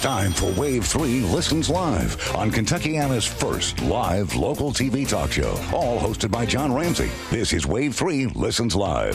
time for Wave 3 Listens Live on Kentuckiana's first live local TV talk show, all hosted by John Ramsey. This is Wave 3 Listens Live.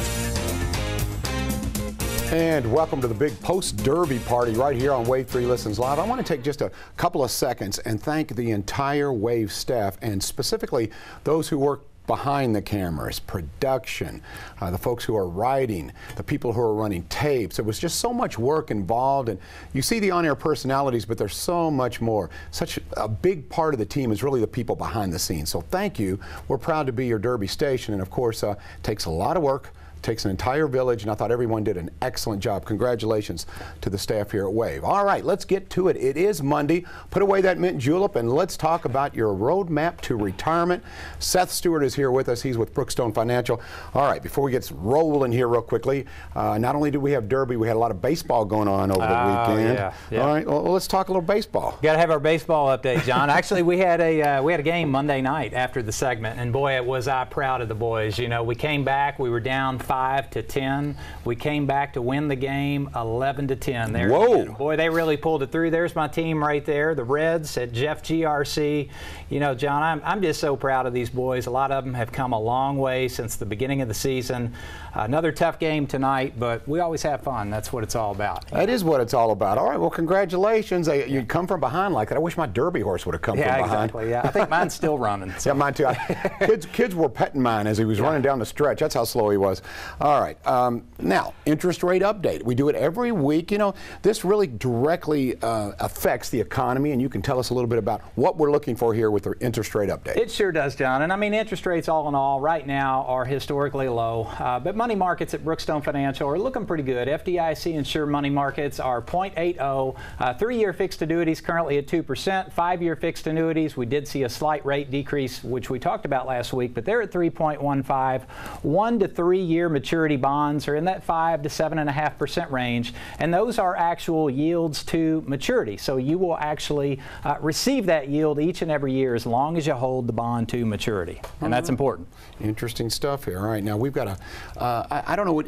And welcome to the big post-Derby party right here on Wave 3 Listens Live. I want to take just a couple of seconds and thank the entire Wave staff, and specifically those who work behind the cameras, production, the folks who are writing, the people who are running tapes. It was just so much work involved, and you see the on-air personalities, but there's so much more. Such a big part of the team is really the people behind the scenes. So thank you. We're proud to be your Derby station, and of course, it takes a lot of work. Takes an entire village, and I thought everyone did an excellent job. Congratulations to the staff here at Wave. All right, let's get to it. It is Monday. Put away that mint julep, and let's talk about your roadmap to retirement. Seth Stewart is here with us. He's with Brookstone Financial. All right, before we get rolling here real quickly, not only did we have Derby, we had a lot of baseball going on over the weekend. Yeah. All right, well, let's talk a little baseball. Got to have our baseball update, John. Actually, we had a game Monday night after the segment, and boy, was I proud of the boys. You know, we came back. We were down 5-10. We came back to win the game 11-10. There. Whoa! Again. Boy, they really pulled it through. There's my team right there, the Reds at Jeff GRC. You know, John, I'm just so proud of these boys. A lot of them have come a long way since the beginning of the season. Another tough game tonight, but we always have fun. That's what it's all about. That is what it's all about. All right, well, congratulations. You come from behind like that. I wish my Derby horse would have come from behind. Exactly. Yeah, I think mine's still running. So. Yeah, mine too. Kids were petting mine as he was running down the stretch. That's how slow he was. All right. Now, interest rate update. We do it every week. You know, this really directly affects the economy, and you can tell us a little bit about what we're looking for here with the interest rate update. It sure does, John. And I mean, interest rates all in all right now are historically low, but money markets at Brookstone Financial are looking pretty good. FDIC insured money markets are 0.80. 3-year fixed annuities currently at 2%. 5-year fixed annuities, we did see a slight rate decrease, which we talked about last week, but they're at 3.15. 1 to 3-year maturity bonds are in that 5 to 7.5% range, and those are actual yields to maturity. So you will actually receive that yield each and every year as long as you hold the bond to maturity, and that's important. Interesting stuff here. All right, now we've got I don't know what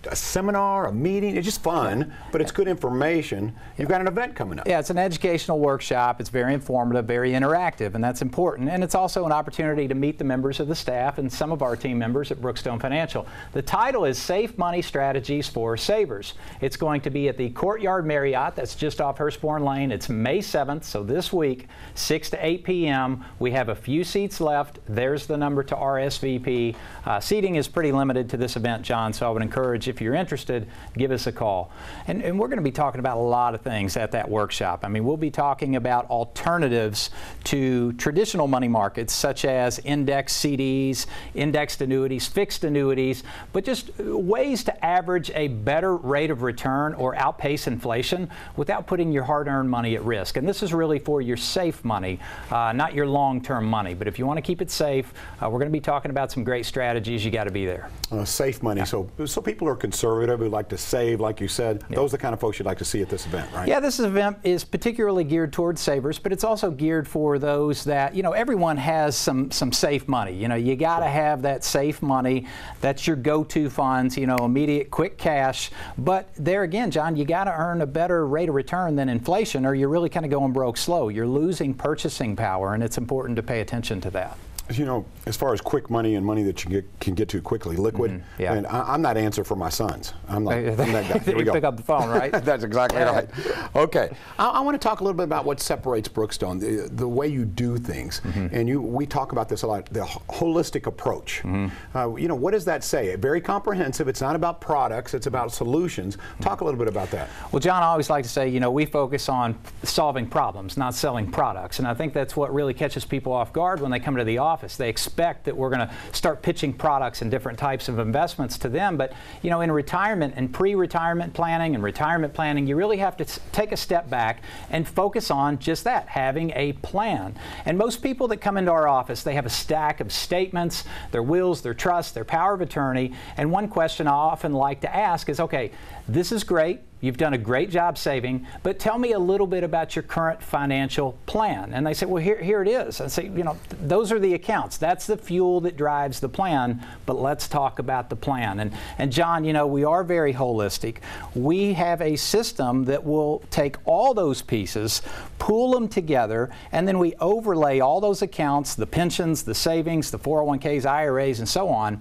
a seminar, a meeting. It's just fun, but it's good information. You've got an event coming up. Yeah, it's an educational workshop. It's very informative, very interactive, and that's important. And it's also an opportunity to meet the members of the staff and some of our team members at Brookstone Financial. The title is Safe Money Strategies for Savers. It's going to be at the Courtyard Marriott. That's just off Hurstbourne Lane. It's May 7th, so this week, 6 to 8 p.m. We have a few seats left. There's the number to RSVP. Seating is pretty limited to this event, John, so I would encourage, if you're interested, give us a call. And we're going to be talking about a lot of things at that workshop. I mean, we'll be talking about alternatives to traditional money markets, such as index CDs, indexed annuities, fixed annuities, but just ways to average a better rate of return or outpace inflation without putting your hard-earned money at risk. And this is really for your safe money, not your long-term money. But if you want to keep it safe, we're going to be talking about some great strategies. You got to be there. Safe money. So people who are conservative, who like to save, like you said, those are the kind of folks you'd like to see at this event, right? Yeah, this event is particularly geared towards savers, but it's also geared for those that, you know, everyone has some safe money. You know, you got to have that safe money. That's your go-to funds, you know, immediate, quick cash. But there again, John, you got to earn a better rate of return than inflation, or you're really kind of going broke slow. You're losing purchasing power, and it's important to pay attention to that. You know, as far as quick money and money that you can get to quickly, liquid, and I'm that answer for my sons. I'm that guy. Here we go. Pick up the phone, right? That's exactly right. Okay, I want to talk a little bit about what separates Brookstone, the way you do things, and we talk about this a lot, the holistic approach. You know, what does that say? Very comprehensive. It's not about products. It's about solutions. Talk a little bit about that. Well, John, I always like to say, you know, we focus on solving problems, not selling products, and I think that's what really catches people off guard when they come to the office. They expect that we're going to start pitching products and different types of investments to them, but you know, in retirement and pre-retirement planning and retirement planning, you really have to take a step back and focus on just that, having a plan. And most people that come into our office, they have a stack of statements, their wills, their trusts, their power of attorney, and one question I often like to ask is, okay, this is great. you've done a great job saving, but tell me a little bit about your current financial plan. And they say, well, here it is. I say, you know, those are the accounts. That's the fuel that drives the plan, but let's talk about the plan. And John, you know, we are very holistic. We have a system that will take all those pieces, pool them together, and then we overlay all those accounts, the pensions, the savings, the 401ks, IRAs, and so on,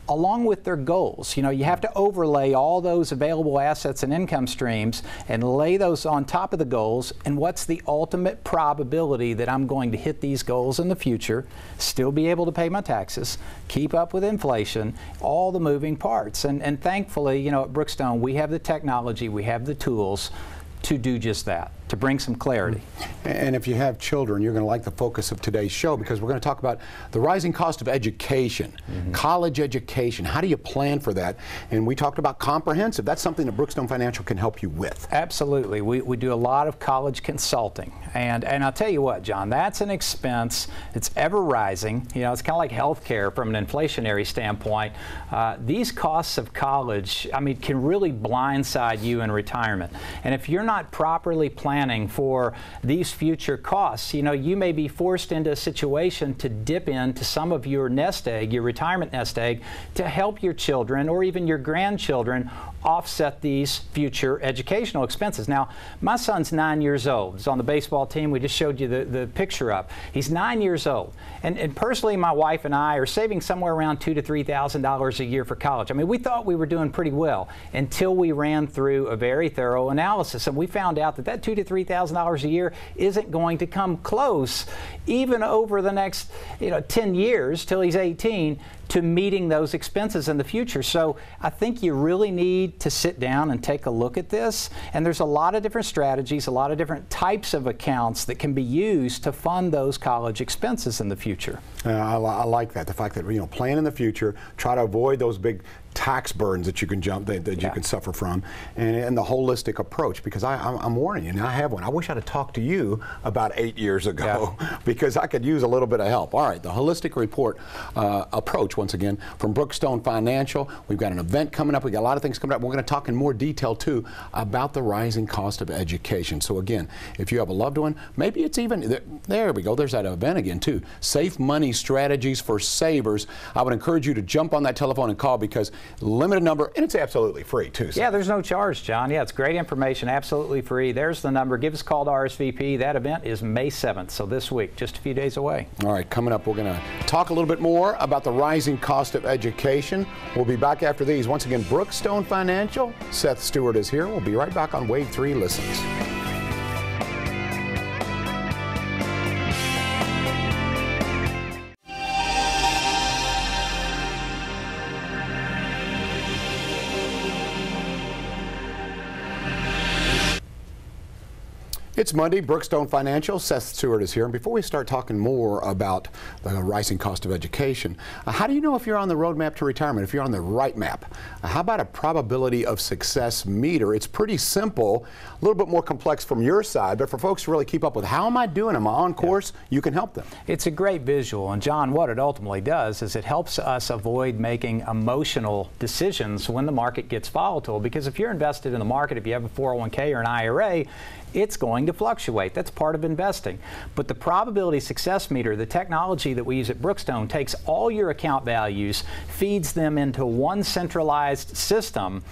along with their goals. You know, you have to overlay all those available assets and income streams and lay those on top of the goals, and what's the ultimate probability that I'm going to hit these goals in the future, still be able to pay my taxes, keep up with inflation, all the moving parts. And thankfully, you know, at Brookstone, we have the technology, we have the tools to do just that, to bring some clarity. And if you have children, you're going to like the focus of today's show, because we're going to talk about the rising cost of education, college education. How do you plan for that? And we talked about comprehensive. That's something that Brookstone Financial can help you with. Absolutely. We do a lot of college consulting. And I'll tell you what, John, that's an expense. It's ever rising. You know, it's kind of like healthcare from an inflationary standpoint. These costs of college, I mean, can really blindside you in retirement. And if you're not properly planning for these future costs, you know, you may be forced into a situation to dip into some of your nest egg, your retirement nest egg, to help your children or even your grandchildren offset these future educational expenses. Now, my son's 9 years old. He's on the baseball team. We just showed you the picture up. He's 9 years old. And personally, my wife and I are saving somewhere around $2,000 to $3,000 a year for college. I mean, we thought we were doing pretty well until we ran through a very thorough analysis. And we found out that $2,000 to $3,000 a year isn't going to come close, even over the next 10 years till he's 18, to meeting those expenses in the future. So I think you really need to sit down and take a look at this. And there's a lot of different strategies, a lot of different types of accounts that can be used to fund those college expenses in the future. I like that, the fact that, plan in the future, try to avoid those big tax burdens that you can you can suffer from, and the holistic approach, because I'm warning you, and I have one. I wish I'd have talked to you about 8 years ago, because I could use a little bit of help. All right, the holistic report approach, once again, from Brookstone Financial. We've got an event coming up. We've got a lot of things coming up. We're going to talk in more detail, too, about the rising cost of education. So, again, if you have a loved one, maybe it's even, there we go, there's that event again, too. Safe Money Strategies for Savers. I would encourage you to jump on that telephone and call, because limited number, and it's absolutely free too. So. Yeah, there's no charge, John. Yeah, it's great information, absolutely free. There's the number. Give us a call to RSVP. That event is May 7th, so this week, just a few days away. All right, coming up, we're going to talk a little bit more about the rising cost of education. We'll be back after these. Once again, Brookstone Financial. Seth Stewart is here. We'll be right back on Wave 3 Listens. It's Monday, Brookstone Financial. Seth Stewart is here. And before we start talking more about the rising cost of education, how do you know if you're on the roadmap to retirement, if you're on the right map? How about a probability of success meter? It's pretty simple, a little bit more complex from your side, but for folks to really keep up with how am I doing, am I on course, you can help them. It's a great visual, and John, what it ultimately does is it helps us avoid making emotional decisions when the market gets volatile, because if you're invested in the market, if you have a 401k or an IRA, it's going to fluctuate. That's part of investing. But the probability success meter, the technology that we use at Brookstone, takes all your account values, feeds them into one centralized system,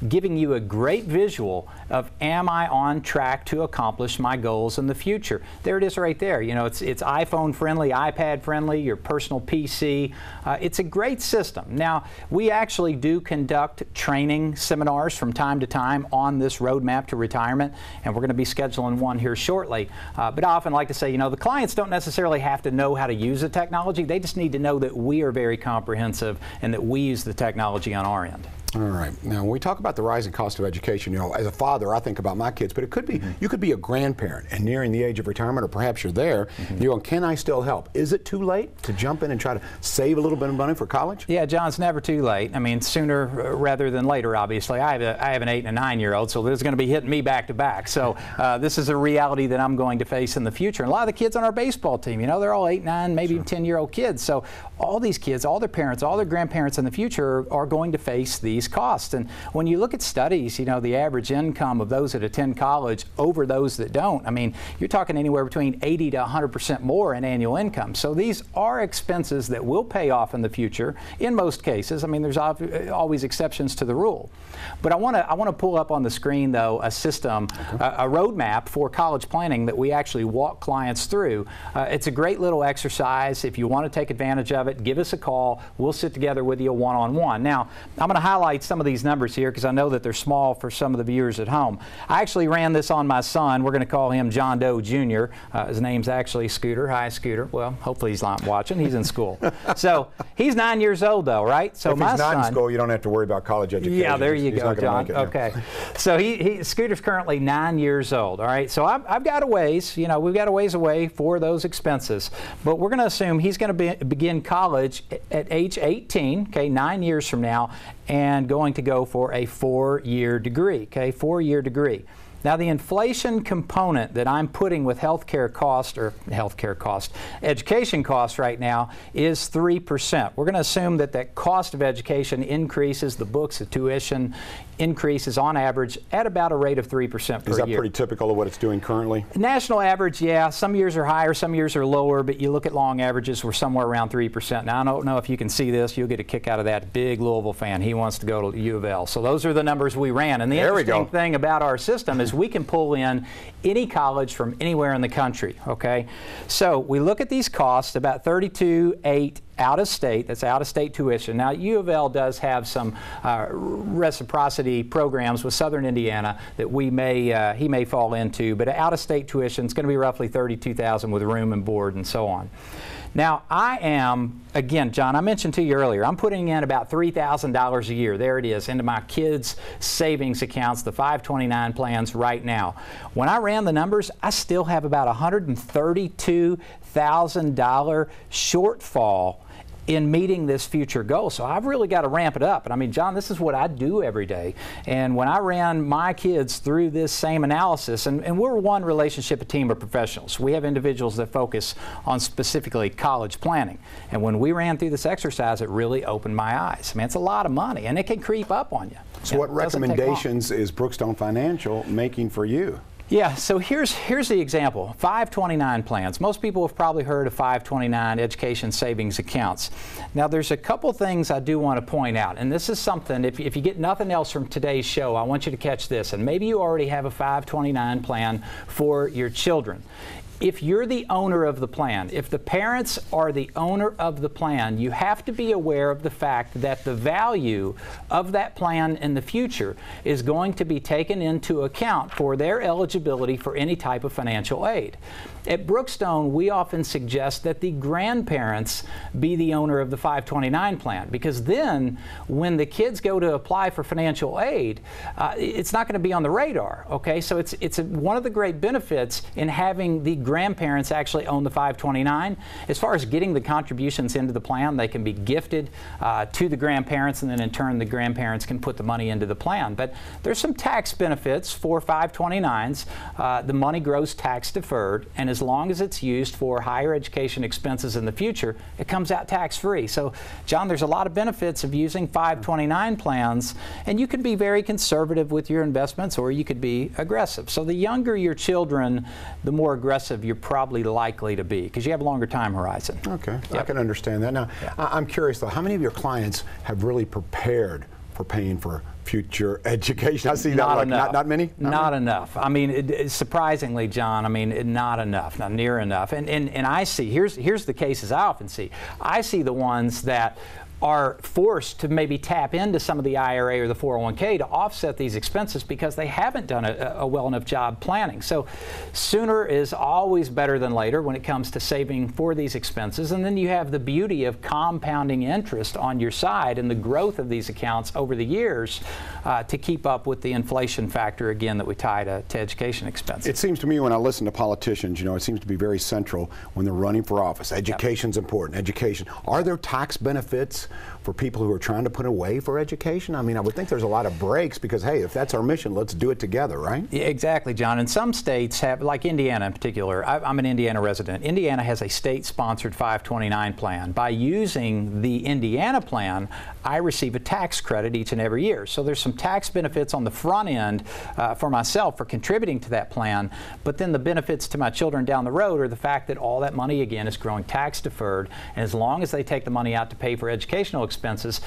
giving you a great visual of, am I on track to accomplish my goals in the future? There it is right there. It's iPhone friendly, iPad friendly, your personal PC. It's a great system. Now, we actually do conduct training seminars from time to time on this roadmap to retirement, and we're going to be scheduling one here shortly. But I often like to say, the clients don't necessarily have to know how to use the technology. They just need to know that we are very comprehensive and that we use the technology on our end. All right. Now, when we talk about the rising cost of education, as a father, I think about my kids, but it could be, you could be a grandparent and nearing the age of retirement, or perhaps you're there, you're going, can I still help? Is it too late to jump in and try to save a little bit of money for college? Yeah, John, it's never too late. I mean, sooner rather than later, obviously. I have an 8 and a 9-year-old, so this is going to be hitting me back to back. So this is a reality that I'm going to face in the future. And a lot of the kids on our baseball team, they're all 8, 9, maybe even 10-year-old kids. So all these kids, all their parents, all their grandparents in the future are going to face these costs. And when you look at studies, you know, the average income of those that attend college over those that don't, I mean, you're talking anywhere between 80 to 100% more in annual income. So these are expenses that will pay off in the future in most cases. I mean, there's always exceptions to the rule. But I want to pull up on the screen, though, a system, a roadmap for college planning that we actually walk clients through. It's a great little exercise. If you want to take advantage of it, give us a call. We'll sit together with you one-on-one. Now, I'm going to highlight some of these numbers here because I know that they're small for some of the viewers at home. I actually ran this on my son. We're going to call him John Doe Jr. His name's actually Scooter. Hi, Scooter. Well, hopefully he's not watching. He's in school. So he's 9 years old, though, right? So if he's not in school, you don't have to worry about college education. Yeah, there you go, John. Okay. So Scooter's currently 9 years old. All right. So I've got a ways. You know, we've got a ways away for those expenses. But we're going to assume he's going to begin college at age 18. Okay, 9 years from now, and going to go for a 4-year degree. Okay, 4-year degree. Now, the inflation component that I'm putting with education cost right now is 3%. We're going to assume that that cost of education increases, the books, the tuition increases on average at about a rate of 3% per year. Is that pretty typical of what it's doing currently? National average, yeah. Some years are higher, some years are lower, but you look at long averages, we're somewhere around 3%. Now, I don't know if you can see this. You'll get a kick out of that. Big Louisville fan. He wants to go to U of L. So those are the numbers we ran. And the interesting thing about our system is we can pull in any college from anywhere in the country, okay? So we look at these costs, about $32,800 out of state. That's out of state tuition. Now, U of L does have some reciprocity programs with Southern Indiana that he may fall into, but out of state tuition is going to be roughly $32,000 with room and board and so on. Now, I am, again, John, I mentioned to you earlier, I'm putting in about $3,000 a year. There it is, into my kids' savings accounts, the 529 plans right now. When I ran the numbers, I still have about $132,000 shortfall in meeting this future goal. So I've really got to ramp it up. And I mean, John, this is what I do every day. And when I ran my kids through this same analysis, and we're one relationship, a team of professionals. We have individuals that focus on specifically college planning. And when we ran through this exercise, it really opened my eyes. I mean, it's a lot of money, and it can creep up on you. So what recommendations is Brookstone Financial making for you? Yeah, so here's the example. 529 plans. Most people have probably heard of 529 education savings accounts. Now, there's a couple things I do want to point out, and this is something, if you get nothing else from today's show, I want you to catch this, and maybe you already have a 529 plan for your children. If you're the owner of the plan, if the parents are the owner of the plan, you have to be aware of the fact that the value of that plan in the future is going to be taken into account for their eligibility for any type of financial aid. At Brookstone, we often suggest that the grandparents be the owner of the 529 plan, because then when the kids go to apply for financial aid, it's not going to be on the radar, okay? So it's one of the great benefits in having the grandparents actually own the 529. As far as getting the contributions into the plan, they can be gifted to the grandparents, and then in turn the grandparents can put the money into the plan. But there's some tax benefits for 529s. The money grows tax deferred, and as long as it's used for higher education expenses in the future, it comes out tax-free. So, John, there's a lot of benefits of using 529 plans, and you can be very conservative with your investments, or you could be aggressive. So the younger your children, the more aggressive you're probably likely to be, because you have a longer time horizon. Okay, yep. I can understand that. Now, I'm curious, though, how many of your clients have really prepared for paying for future education? I see that not like enough. Not many? Not enough. I mean, surprisingly, John, I mean, not enough, not near enough. And I see, here's the cases I often see. I see the ones that are forced to maybe tap into some of the IRA or the 401k to offset these expenses because they haven't done a well enough job planning. So sooner is always better than later when it comes to saving for these expenses. And then you have the beauty of compounding interest on your side and the growth of these accounts over the years to keep up with the inflation factor, again, that we tie to education expenses. It seems to me when I listen to politicians, you know, it seems to be very central when they're running for office. Education's important, education. Are there tax benefits brakes for people who are trying to put away for education? I mean, I would think there's a lot of brakes because, hey, if that's our mission, let's do it together, right? Yeah, exactly, John. And some states have, like Indiana in particular, I'm an Indiana resident. Indiana has a state-sponsored 529 plan. By using the Indiana plan, I receive a tax credit each and every year. So there's some tax benefits on the front end for myself for contributing to that plan, but then the benefits to my children down the road are the fact that all that money, again, is growing tax deferred, and as long as they take the money out to pay for educational expenses,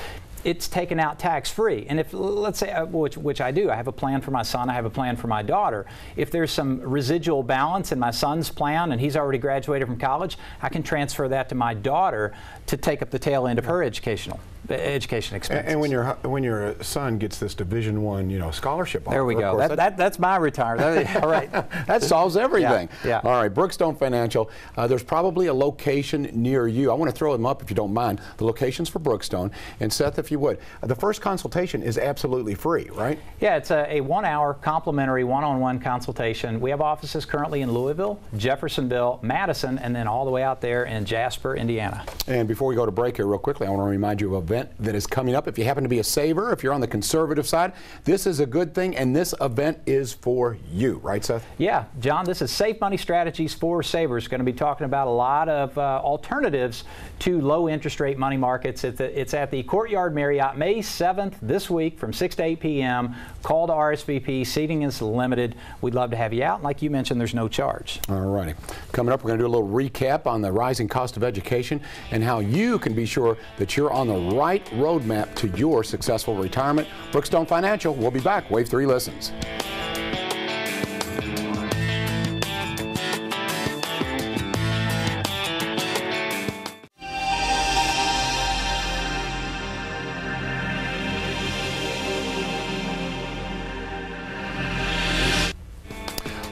it's taken out tax-free. And if, let's say, which I do, I have a plan for my son, I have a plan for my daughter. If there's some residual balance in my son's plan and he's already graduated from college, I can transfer that to my daughter to take up the tail end of her education expenses. And when your son gets this Division I, scholarship offer, there we go. That's my retirement. All right. That solves everything. Yeah. All right, Brookstone Financial. There's probably a location near you. I want to throw them up if you don't mind. The locations for Brookstone. And Seth, if you would, the first consultation is absolutely free, right? Yeah, it's a 1-hour complimentary one-on-one consultation. We have offices currently in Louisville, Jeffersonville, Madison, and then all the way out there in Jasper, Indiana. And before we go to break here real quickly, I want to remind you of an event that is coming up. If you happen to be a saver, if you're on the conservative side, this is a good thing, and this event is for you, right, Seth? Yeah, John, this is Safe Money Strategies for Savers. Going to be talking about a lot of alternatives to low interest rate money markets. It's at the Courtyard Marriott, May 7th, this week from 6 to 8 p.m. Call to RSVP. Seating is limited. We'd love to have you out. And like you mentioned, there's no charge. All righty. Coming up, we're going to do a little recap on the rising cost of education and how you can be sure that you're on the right roadmap to your successful retirement. Brookstone Financial. We'll be back. Wave 3 listens.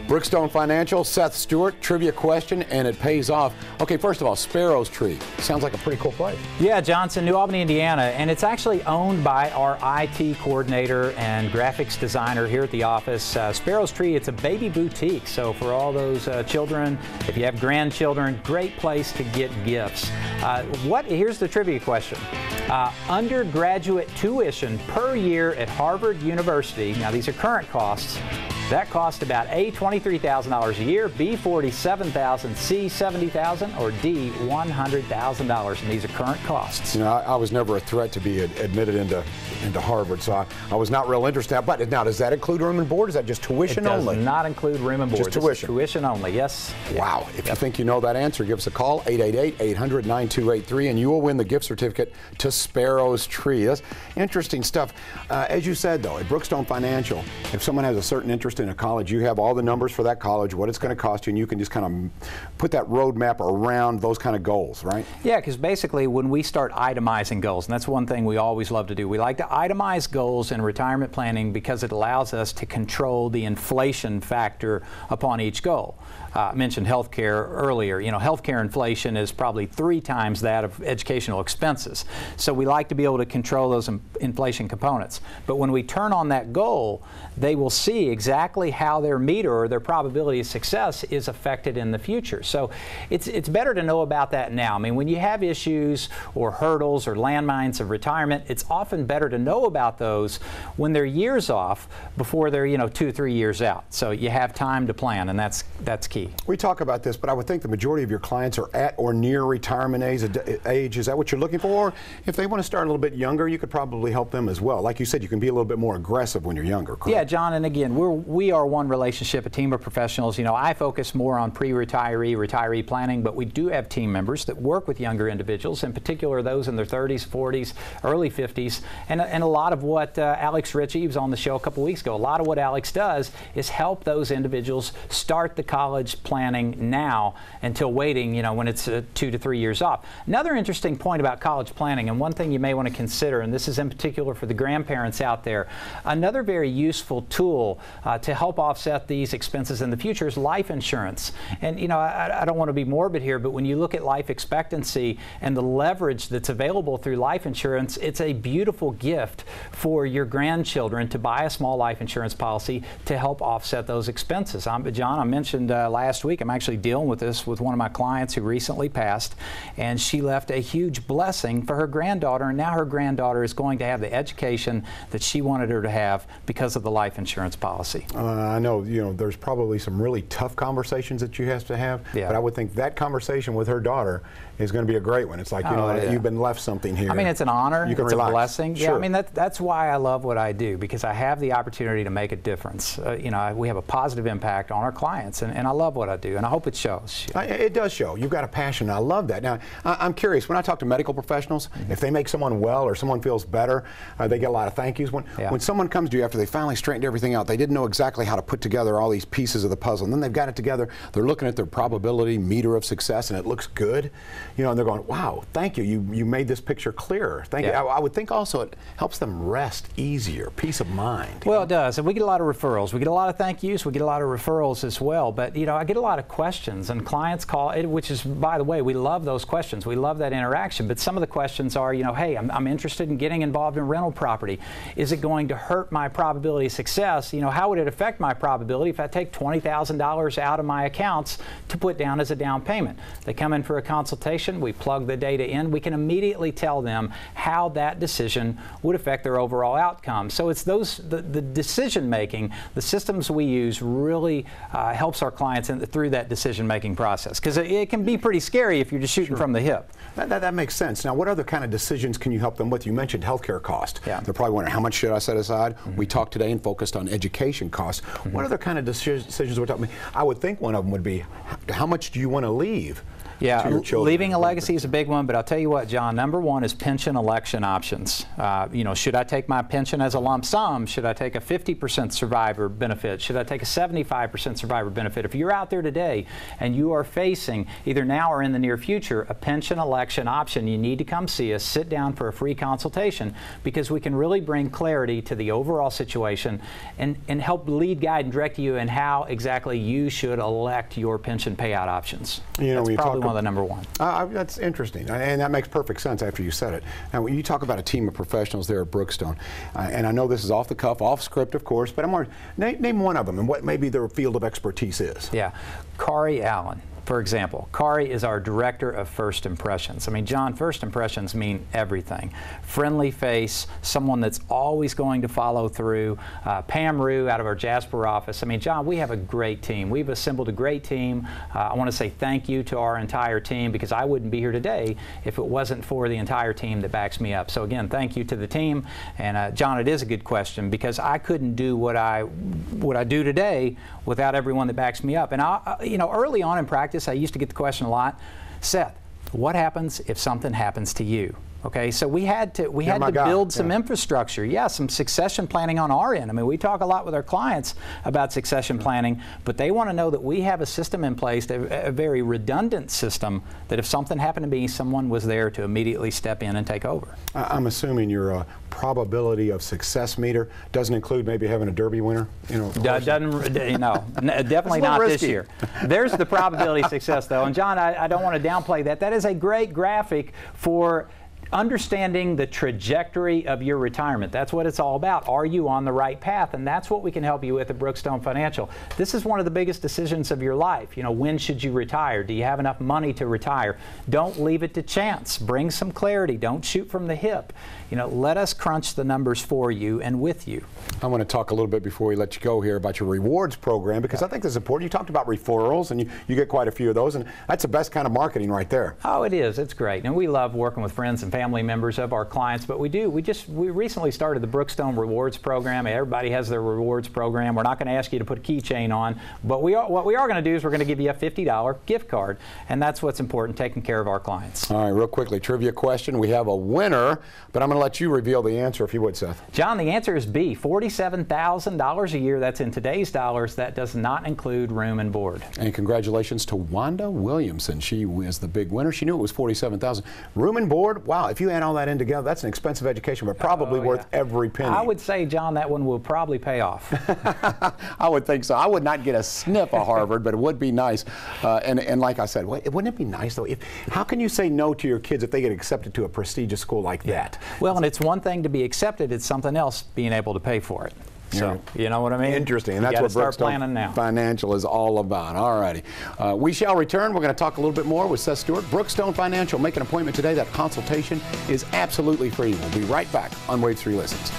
Brookstone Financial, Seth Stewart, trivia question, and it pays off. Okay, first of all, Sparrow's Tree. Sounds like a pretty cool place. Yeah, Johnson, New Albany, Indiana, and it's actually owned by our IT coordinator and graphics designer here at the office. Sparrow's Tree, it's a baby boutique, so for all those children, if you have grandchildren, great place to get gifts. Here's the trivia question. Undergraduate tuition per year at Harvard University, now these are current costs, that cost about A, $23,000 a year, B, $47,000, C, $70,000, or D, $100,000. And these are current costs. You know, I was never a threat to be admitted into Harvard, so I was not real interested. But now, does that include room and board? Is that just tuition only? It does not include room and board. Just tuition? Tuition only, yes. Wow. If you think you know that answer, give us a call, 888-800-9283, and you will win the gift certificate to Sparrow's Tree. That's interesting stuff. As you said, though, at Brookstone Financial, if someone has a certain interest in a college, you have all the numbers for that college, what it's going to cost you, and you can just kind of put that roadmap around those kind of goals, right? Yeah, because basically when we start itemizing goals, and that's one thing we always love to do, we like to itemize goals in retirement planning because it allows us to control the inflation factor upon each goal. I mentioned healthcare earlier. You know, healthcare inflation is probably 3 times that of educational expenses. So we like to be able to control those inflation components. But when we turn on that goal, they will see exactly how their meter or their probability of success is affected in the future. So it's better to know about that now. I mean, when you have issues or hurdles or landmines of retirement, it's often better to know about those when they're years off before they're, 2 or 3 years out. So you have time to plan, and that's key. We talk about this, but I would think the majority of your clients are at or near retirement age. Is that what you're looking for? Or if they want to start a little bit younger, you could probably help them as well. Like you said, you can be a little bit more aggressive when you're younger, correct? Yeah, John, and again, we are one relationship, a team of professionals. I focus more on retiree planning, but we do have team members that work with younger individuals, in particular those in their 30s, 40s, early 50s, and a lot of what Alex Ritchie was on the show a couple weeks ago. A lot of what Alex does is help those individuals start the college planning now until waiting, when it's 2 to 3 years off. Another interesting point about college planning, and one thing you may want to consider, and this is in particular for the grandparents out there, another very useful tool to help offset these expenses in the future is life insurance. And I don't want to be morbid here, but when you look at life expectancy and the leverage that's available through life insurance, it's a beautiful gift for your grandchildren to buy a small life insurance policy to help offset those expenses. John, I mentioned last week. I'm actually dealing with this with one of my clients who recently passed, and she left a huge blessing for her granddaughter, and now her granddaughter is going to have the education that she wanted her to have because of the life insurance policy. I know, there's probably some really tough conversations that you have to have, but I would think that conversation with her daughter is going to be a great one. It's like, you've been left something here. I mean, it's an honor. You can it's relax. A blessing. Sure. Yeah, I mean, that's why I love what I do, because I have the opportunity to make a difference. We have a positive impact on our clients, and I love what I do, and I hope it shows. It does show. You've got a passion. I love that. Now, I'm curious, when I talk to medical professionals, if they make someone well or someone feels better, they get a lot of thank yous. When someone comes to you after they finally straightened everything out, they didn't know exactly how to put together all these pieces of the puzzle, and then they've got it together, they're looking at their probability meter of success, and it looks good, and they're going, wow, thank you. You made this picture clearer. Thank you. I would think also it helps them rest easier, peace of mind. Well, it does, and we get a lot of referrals. We get a lot of thank yous. We get a lot of referrals as well. But I get a lot of questions, and clients call, which is, by the way, we love those questions. We love that interaction. But some of the questions are, hey, I'm interested in getting involved in rental property. Is it going to hurt my probability of success? How would it affect my probability if I take $20,000 out of my accounts to put down as a down payment? They come in for a consultation. We plug the data in. We can immediately tell them how that decision would affect their overall outcome. So it's the decision making, the systems we use really helps our clients through that decision making process, because it can be pretty scary if you're just shooting from the hip. That makes sense. Now, what other kind of decisions can you help them with? You mentioned healthcare cost. Yeah. They're probably wondering, how much should I set aside? We talked today and focused on education costs. What other kind of decisions would help me? I would think one of them would be, how much do you want to leave? Yeah, leaving a legacy is a big one, but I'll tell you what, John, number one is pension election options. Should I take my pension as a lump sum? Should I take a 50% survivor benefit? Should I take a 75% survivor benefit? If you're out there today and you are facing, either now or in the near future, a pension election option, you need to come see us, sit down for a free consultation, because we can really bring clarity to the overall situation and help lead, guide, and direct you in how exactly you should elect your pension payout options. That's probably one of the number one. That's interesting, and that makes perfect sense after you said it. Now, when you talk about a team of professionals there at Brookstone, and I know this is off the cuff, off script, of course, but I'm wondering, name one of them and what maybe their field of expertise is. Yeah, Kari Allen. For example, Kari is our director of first impressions. I mean, John, first impressions mean everything. Friendly face, someone that's always going to follow through. Pam Rue out of our Jasper office. I mean, John, we have a great team. We've assembled a great team. I want to say thank you to our entire team, because I wouldn't be here today if it wasn't for the entire team that backs me up. So again, thank you to the team. And John, it is a good question, because I couldn't do what I do today without everyone that backs me up. And early on in practice, I used to get the question a lot, Seth, what happens if something happens to you? Okay, so we had to build some infrastructure, some succession planning on our end. I mean, we talk a lot with our clients about succession planning, but they want to know that we have a system in place, a very redundant system, that if something happened to me, someone was there to immediately step in and take over. I'm assuming your probability of success meter doesn't include maybe having a Derby winner. Definitely not this year. There's the probability of success, though, and John, I don't want to downplay that. That is a great graphic for understanding the trajectory of your retirement. That's what it's all about. Are you on the right path? And that's what we can help you with at Brookstone Financial. This is one of the biggest decisions of your life. When should you retire? Do you have enough money to retire? Don't leave it to chance. Bring some clarity. Don't shoot from the hip. Let us crunch the numbers for you and with you. I want to talk a little bit before we let you go here about your rewards program, because I think this is important. You talked about referrals, and you get quite a few of those, and that's the best kind of marketing right there. Oh, it is. It's great. And we love working with friends and family members of our clients, but we recently started the Brookstone Rewards program. Everybody has their rewards program. We're not going to ask you to put a keychain on, but what we are going to do is we're going to give you a $50 gift card, and that's what's important, taking care of our clients. All right, real quickly, trivia question. We have a winner, but I'm going to let you reveal the answer, if you would, Seth. John, the answer is B, $47,000 a year. That's in today's dollars. That does not include room and board. And congratulations to Wanda Williamson. She was the big winner. She knew it was $47,000. Room and board, wow, if you add all that in together, that's an expensive education, but probably worth every penny. I would say, John, that one will probably pay off. I would think so. I would not get a sniff of Harvard, but it would be nice. And like I said, wouldn't it be nice, though? How can you say no to your kids if they get accepted to a prestigious school like that? Well, and it's one thing to be accepted, it's something else being able to pay for it. So, you know what I mean? Interesting, and that's what Brookstone Financial is all about. All righty. We shall return. We're going to talk a little bit more with Seth Stewart. Brookstone Financial, make an appointment today. That consultation is absolutely free. We'll be right back on Wave 3 Listens.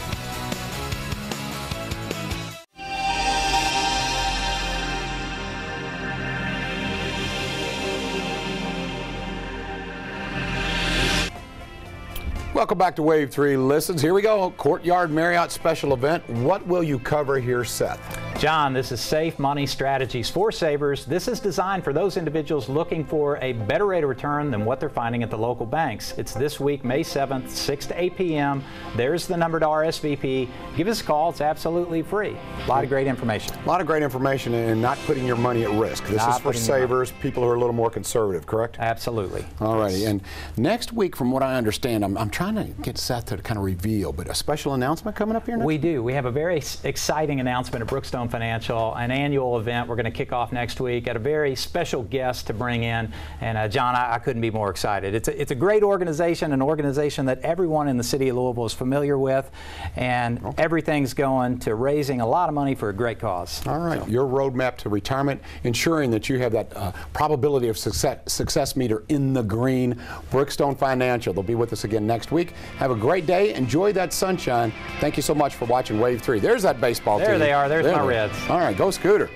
Welcome back to Wave 3 Listens. Here we go. Courtyard Marriott special event. What will you cover here, Seth? John, this is Safe Money Strategies for Savers. This is designed for those individuals looking for a better rate of return than what they're finding at the local banks. It's this week, May 7th, 6 to 8 p.m. There's the number to RSVP. Give us a call. It's absolutely free. A lot of great information. A lot of great information and not putting your money at risk. This is for savers, people who are a little more conservative, correct? Absolutely. All righty. And next week, from what I understand, I'm trying to get Seth to kind of reveal, but a special announcement coming up here next week? We do. We have a very exciting announcement at Brookstone Financial, an annual event we're going to kick off next week. Got a very special guest to bring in, and John, I couldn't be more excited. It's a great organization, an organization that everyone in the city of Louisville is familiar with, and everything's going to raising a lot of money for a great cause. All right, your roadmap to retirement, ensuring that you have that probability of success meter in the green. Brookstone Financial, they'll be with us again next week. Have a great day. Enjoy that sunshine. Thank you so much for watching Wave 3. There's that baseball team. There they are. There's my Reds. All right, go Scooter.